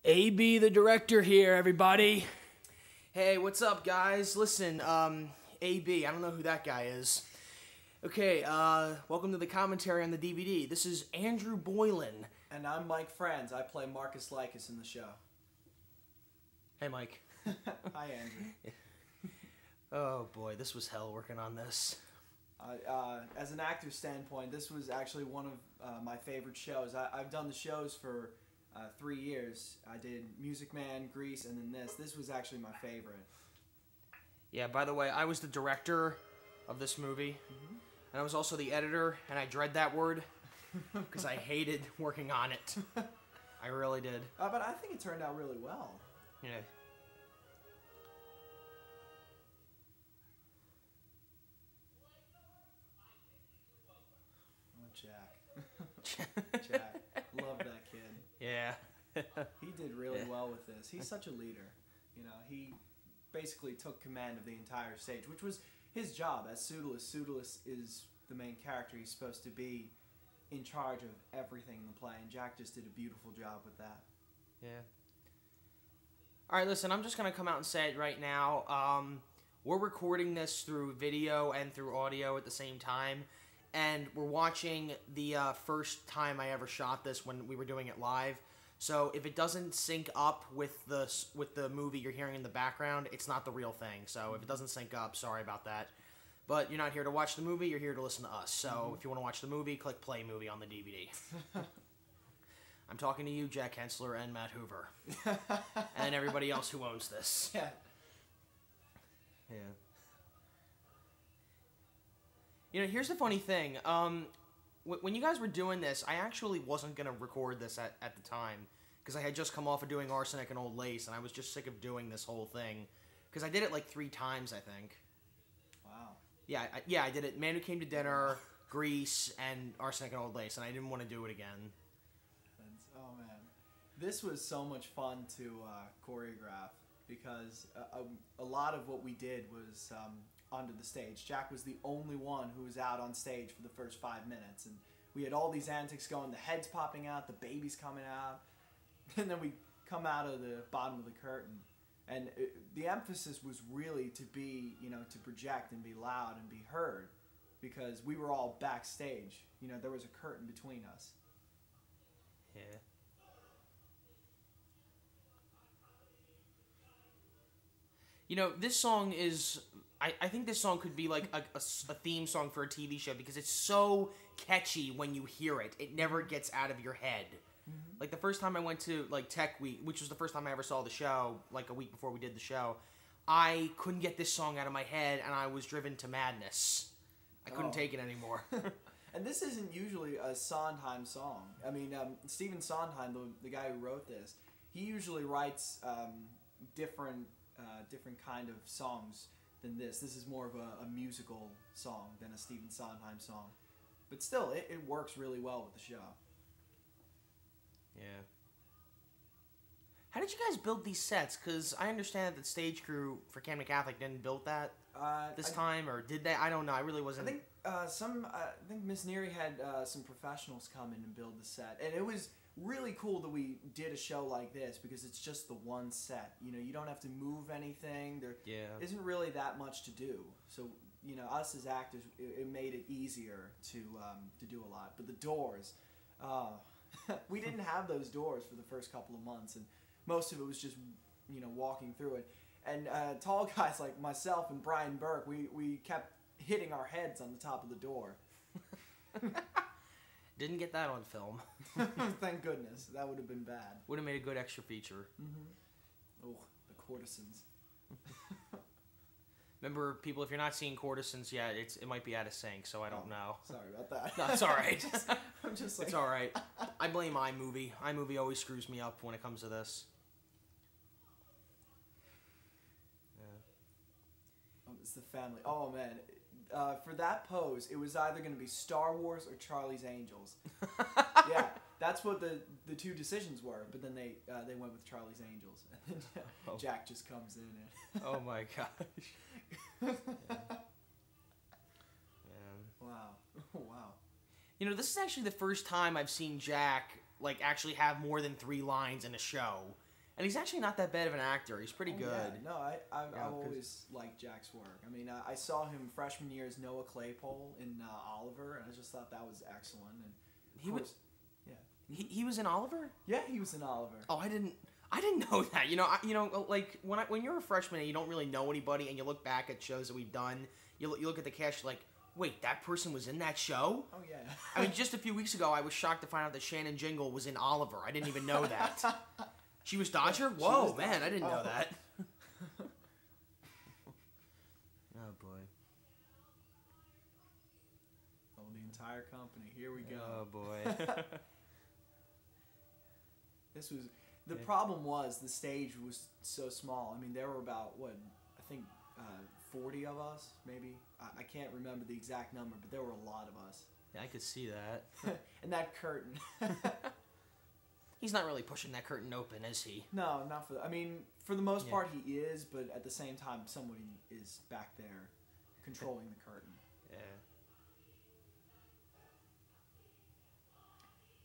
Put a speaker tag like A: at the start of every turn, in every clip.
A: AB, the director here, everybody. Hey, what's up, guys? Listen, AB, I don't know who that guy is. Okay, welcome to the commentary on the DVD. This is Andrew Boylan.
B: And I'm Mike Franz. I play Marcus Lycus in the show.
A: Hey, Mike.
B: Hi, Andrew.
A: Oh, boy, this was hell working on this.
B: As an actor's standpoint, this was actually one of my favorite shows. I've done the shows for 3 years. I did Music Man, Grease, and then this. This was actually my favorite.
A: Yeah, by the way, I was the director of this movie. And I was also the editor, and I dread that word because I hated working on it. I really did.
B: But I think it turned out really well.
A: Yeah.
B: Jack. Jack. Love that kid.
A: Yeah.
B: He did really well with this. He's such a leader. You know, he basically took command of the entire stage, which was his job as Pseudolus. Pseudolus is the main character. He's supposed to be in charge of everything in the play, and Jack just did a beautiful job with that.
A: Yeah. All right, listen, I'm just going to come out and say it right now. We're recording this through video and through audio at the same time. And we're watching the first time I ever shot this when we were doing it live. So if it doesn't sync up with the movie you're hearing in the background, it's not the real thing. So if it doesn't sync up, sorry about that. But you're not here to watch the movie, you're here to listen to us. So if you want to watch the movie, click play movie on the DVD. I'm talking to you, Jack Hensler and Matt Hoover. And everybody else who owns this.
B: Yeah.
A: Yeah. You know, here's the funny thing. When you guys were doing this, I actually wasn't going to record this at the time. Because I had just come off of doing Arsenic and Old Lace, and I was just sick of doing this whole thing. Because I did it like 3 times, I think.
B: Wow.
A: Yeah, I did it. Man Who Came to Dinner, Grease, and Arsenic and Old Lace, and I didn't want to do it again.
B: Oh, man. This was so much fun to choreograph. Because a lot of what we did was onto the stage. Jack was the only one who was out on stage for the first 5 minutes, and we had all these antics going, the heads popping out, the babies coming out, and then we come out of the bottom of the curtain, and the emphasis was really to be, you know, to project and be loud and be heard, because we were all backstage. You know, there was a curtain between us.
A: Yeah. You know, this song is... I think this song could be like a theme song for a TV show because it's so catchy when you hear it. It never gets out of your head. Like, the first time I went to, like, Tech Week, which was the first time I ever saw the show, like, a week before we did the show, I couldn't get this song out of my head, and I was driven to madness. I couldn't take it anymore.
B: And this isn't usually a Sondheim song. I mean, Stephen Sondheim, the guy who wrote this, he usually writes different kind of songs than this. This is more of a musical song than a Stephen Sondheim song. But still, it works really well with the show.
A: Yeah. How did you guys build these sets? Because I understand that the stage crew for Camden Catholic didn't build that this time, or did they? I don't know. I really wasn't...
B: I think Miss Neary had some professionals come in and build the set. And it was really cool that we did a show like this because it's just the one set. You know, you don't have to move anything. There isn't really that much to do. So, you know, us as actors, it made it easier to do a lot. But the doors, we didn't have those doors for the first couple of months, and most of it was just, you know, walking through it. And tall guys like myself and Brian Burke, we kept hitting our heads on the top of the door.
A: Didn't get that on film.
B: Thank goodness. That would have been bad.
A: Would have made a good extra feature.
B: Oh, the courtesans.
A: Remember, people, if you're not seeing courtesans yet, it might be out of sync, so I don't know.
B: Sorry about that.
A: No, it's all right.
B: I'm just like...
A: It's all right. I blame iMovie. iMovie always screws me up when it comes to this.
B: Yeah. Oh, it's the family. Oh, man. For that pose, it was either going to be Star Wars or Charlie's Angels. Yeah, that's what the 2 decisions were. But then they went with Charlie's Angels, and then Jack just comes in. And
A: oh my gosh! Yeah.
B: Wow, wow.
A: You know, this is actually the first time I've seen Jack like actually have more than 3 lines in a show. And he's actually not that bad of an actor. He's pretty good.
B: Yeah. No, I've always liked Jack's work. I mean, I saw him freshman year as Noah Claypole in Oliver, and I just thought that was excellent. And
A: he was, yeah. He was in Oliver?
B: Yeah, he was in Oliver.
A: Oh, I didn't know that. Like when you're a freshman and you don't really know anybody, and you look back at shows that we've done, you look at the cast, you're like, wait, that person was in that show?
B: Oh, yeah.
A: I mean, just a few weeks ago, I was shocked to find out that Shannon Jingle was in Oliver. I didn't even know that. She was Dodger? Whoa, man, Dodger. I didn't know that. Oh, boy.
B: Oh, the entire company. Here we go.
A: Oh, boy.
B: The problem was the stage was so small. I mean, there were about, 40 of us, maybe. I can't remember the exact number, but there were a lot of us.
A: Yeah, I could see that.
B: And that curtain.
A: He's not really pushing that curtain open, is he?
B: No, not for... I mean, for the most part, he is, but at the same time, somebody is back there controlling the curtain.
A: Yeah.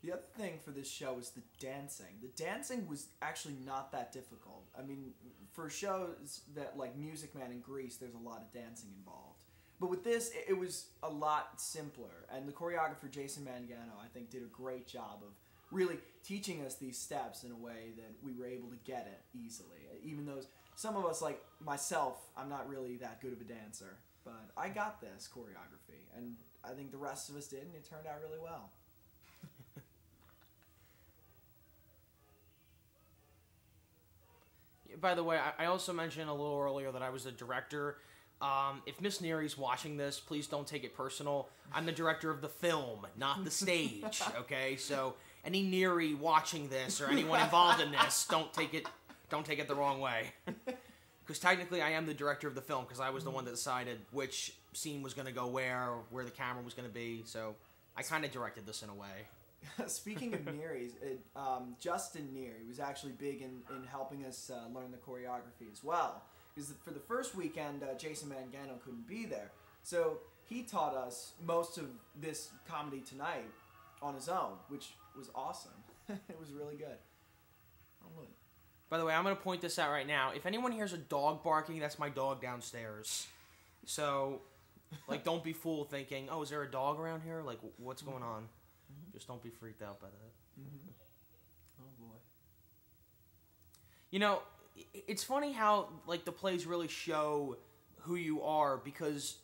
B: The other thing for this show is the dancing. The dancing was actually not that difficult. I mean, for shows that like Music Man and Grease, there's a lot of dancing involved. But with this, it was a lot simpler. And the choreographer, Jason Mangano, I think did a great job of really teaching us these steps in a way that we were able to get it easily. Even though some of us, like myself, I'm not really that good of a dancer. But I got this choreography. And I think the rest of us did, and it turned out really well.
A: By the way, I also mentioned a little earlier that I was the director. If Miss Neary's watching this, please don't take it personal. I'm the director of the film, not the stage, okay? So any Neary watching this or anyone involved in this, don't take it the wrong way. Because technically I am the director of the film because I was the one that decided which scene was going to go where the camera was going to be. So I kind of directed this in a way.
B: Speaking of Neary's, Justin Neary was actually big in helping us learn the choreography as well. Because for the first weekend, Jason Mangano couldn't be there. So he taught us most of this comedy tonight on his own, which was awesome. It was really good. Oh, look.
A: By the way, I'm going to point this out right now. If anyone hears a dog barking, that's my dog downstairs. So, like, don't be fooled thinking, oh, is there a dog around here? Like, what's going on? Just don't be freaked out by that.
B: Oh, boy.
A: You know, it's funny how, like, the plays really show who you are because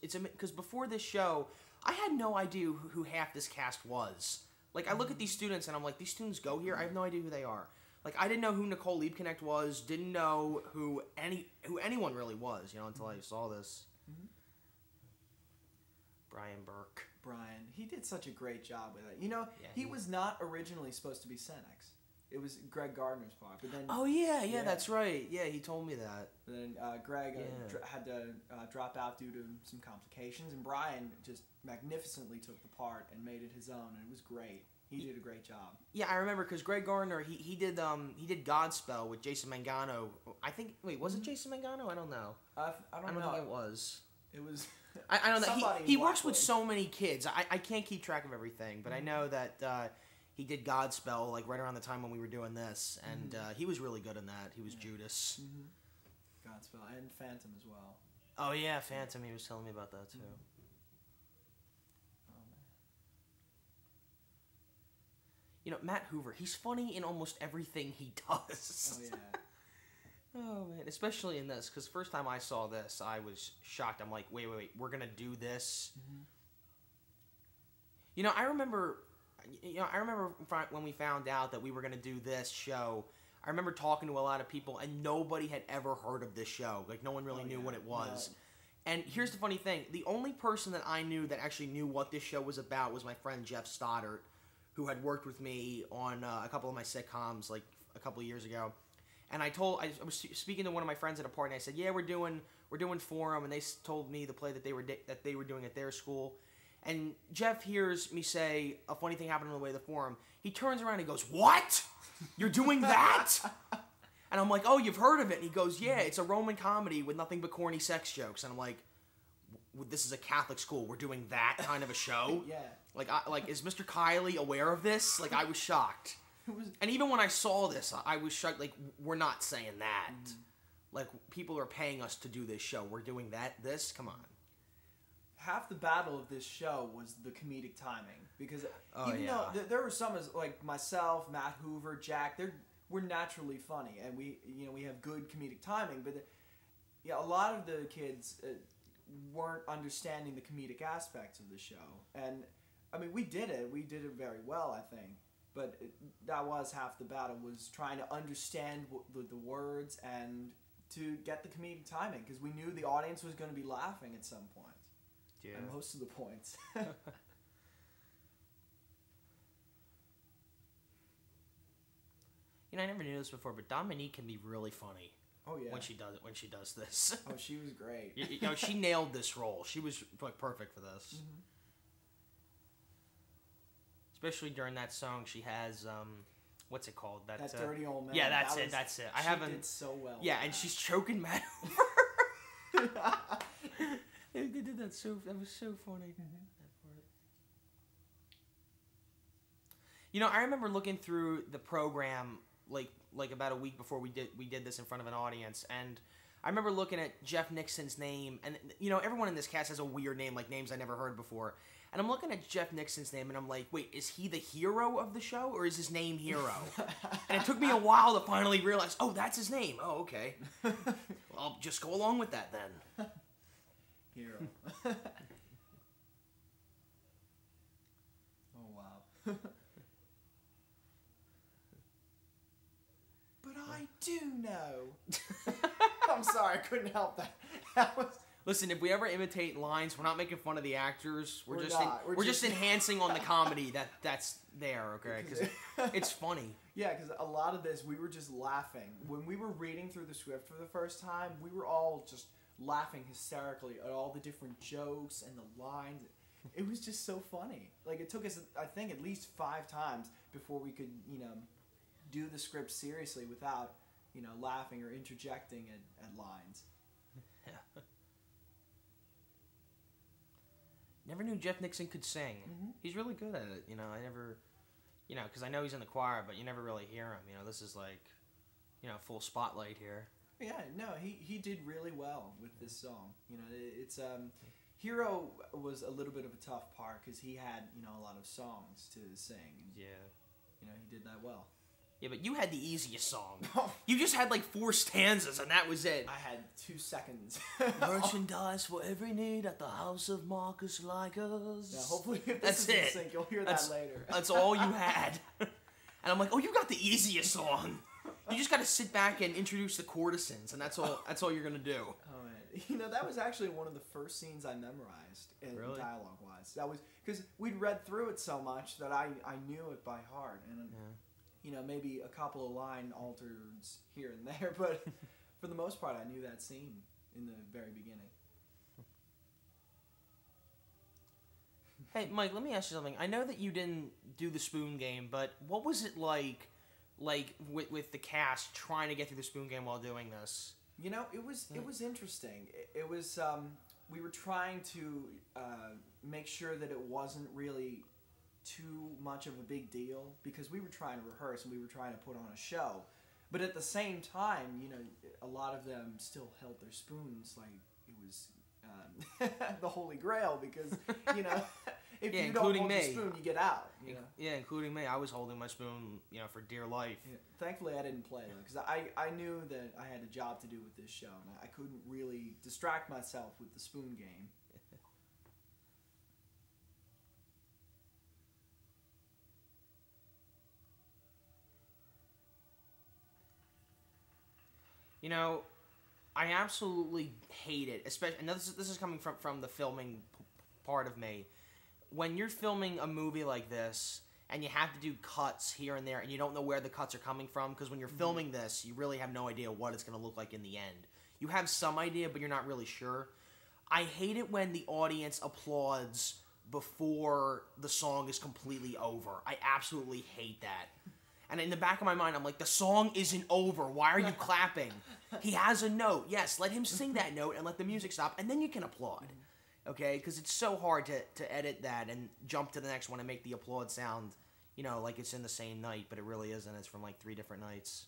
A: before this show, I had no idea who half this cast was. Like, I look at these students and I'm like, these students go here? I have no idea who they are. Like, I didn't know who Nicole Liebknecht was, didn't know who anyone really was, until I saw this. Brian Burke.
B: Brian, he did such a great job with it. He was not originally supposed to be Senex. It was Greg Gardner's part, but then...
A: Oh, yeah, that's right. Yeah, he told me that.
B: But then Greg had to drop out due to some complications, and Brian just magnificently took the part and made it his own, and it was great. He did a great job.
A: Yeah, I remember, because Greg Gardner, he did Godspell with Jason Mangano. I think... Wait, was it Jason Mangano? I don't know.
B: I don't know.
A: I don't think it was.
B: It was...
A: I don't know. He works with so many kids. I can't keep track of everything, but I know that he did Godspell like right around the time when we were doing this, and he was really good in that. He was Judas.
B: Godspell and Phantom as well.
A: Oh yeah, Phantom. He was telling me about that too. Matt Hoover. He's funny in almost everything he does.
B: Oh yeah.
A: Oh, man, especially in this, because the first time I saw this, I was shocked. I'm like, wait, we're going to do this? I remember when we found out that we were going to do this show, I remember talking to a lot of people, and nobody had ever heard of this show. Like, no one really knew what it was. No. And here's the funny thing. The only person that I knew that actually knew what this show was about was my friend Jeff Stoddart, who had worked with me on a couple of my sitcoms, like, a couple of years ago. And I was speaking to one of my friends at a party, and I said, "Yeah, we're doing Forum," and they told me the play that they were doing at their school. And Jeff hears me say a funny thing happened on the way to the Forum. He turns around and he goes, "What? You're doing that?" And I'm like, "Oh, you've heard of it?" And he goes, "Yeah, it's a Roman comedy with nothing but corny sex jokes." And I'm like, "This is a Catholic school. We're doing that kind of a show?"
B: Yeah.
A: Like, is Mr. Kiley aware of this? Like, I was shocked. And even when I saw this, I was shocked. Like, we're not saying that. Like, people are paying us to do this show. We're doing this? Come on.
B: Half the battle of this show was the comedic timing. Because even though there were some, like myself, Matt Hoover, Jack, we're naturally funny. And we have good comedic timing. But a lot of the kids weren't understanding the comedic aspects of the show. And, I mean, we did it. We did it very well, I think. But that was half the battle, was trying to understand the words and to get the comedic timing, because we knew the audience was going to be laughing at some point. Yeah. And most of the points.
A: I never knew this before, but Dominique can be really funny.
B: Oh yeah.
A: When she does this.
B: Oh, she was great.
A: She nailed this role. She was like perfect for this.
B: Mm-hmm.
A: Especially during that song, she has what's it called?
B: That Dirty Old Man.
A: Yeah, that's it.
B: She did so well.
A: Yeah, and she's choking Matt over. They did that that was so funny. I remember looking through the program like about a week before we did this in front of an audience, and I remember looking at Jeff Nixon's name, and everyone in this cast has a weird name, like names I never heard before. And I'm looking at Jeff Nixon's name, and I'm like, wait, is he the hero of the show, or is his name Hero? And it took me a while to finally realize, oh, that's his name. Oh, okay. Well, I'll just go along with that then.
B: Hero. Oh, wow. But I do know. I'm sorry, I couldn't help that. That was...
A: Listen, if we ever imitate lines, we're not making fun of the actors. We're just
B: just
A: enhancing on the comedy that's there, okay? Because it's funny.
B: Yeah, because a lot of this, we were just laughing. When we were reading through the script for the first time, we were all just laughing hysterically at all the different jokes and the lines. It was just so funny. Like, it took us, I think, at least 5 times before we could, do the script seriously without, laughing or interjecting at lines.
A: Yeah. Never knew Jeff Nixon could sing.
B: Mm-hmm.
A: He's really good at it. I never, because I know he's in the choir, but you never really hear him. This is like, full spotlight here.
B: Yeah, no, he did really well with this song. It's Hero was a little bit of a tough part because he had a lot of songs to sing. And,
A: yeah.
B: He did that well.
A: Yeah, but you had the easiest song. You just had like 4 stanzas, and that was it.
B: I had 2 seconds.
A: Merchandise for every need at the house of Marcus Lycus.
B: Yeah, hopefully if this is in sync, you'll hear that later.
A: That's all you had. And I'm like, oh, you got the easiest song. You just got to sit back and introduce the courtesans, and that's all you're gonna do.
B: Oh man, that was actually one of the first scenes I memorized,
A: really?
B: Dialogue-wise. That was because we'd read through it so much that I knew it by heart, and. Yeah. Maybe a couple of line alters here and there, but for the most part, I knew that scene in the very beginning.
A: Hey, Mike, let me ask you something. I know that you didn't do the spoon game, but what was it like with the cast trying to get through the spoon game while doing this?
B: It was interesting. It was we were trying to make sure that it wasn't really too much of a big deal because we were trying to rehearse and we were trying to put on a show, but at the same time, a lot of them still held their spoons like it was the Holy Grail because if you don't hold your spoon, you get out.
A: Yeah, including me. I was holding my spoon, for dear life.
B: Yeah. Thankfully, I didn't play though because I knew that I had a job to do with this show and I couldn't really distract myself with the spoon game.
A: I absolutely hate it, especially, and this is coming from the filming part of me. When you're filming a movie like this, and you have to do cuts here and there, and you don't know where the cuts are coming from, because when you're filming this, you really have no idea what it's going to look like in the end. You have some idea, but you're not really sure. I hate it when the audience applauds before the song is completely over. I absolutely hate that. And in the back of my mind, I'm like, the song isn't over. Why are you clapping? He has a note. Yes, let him sing that note and let the music stop, and then you can applaud. Okay? Because it's so hard to edit that and jump to the next one and make the applaud sound, you know, like it's in the same night, but it really isn't. It's from like 3 different nights.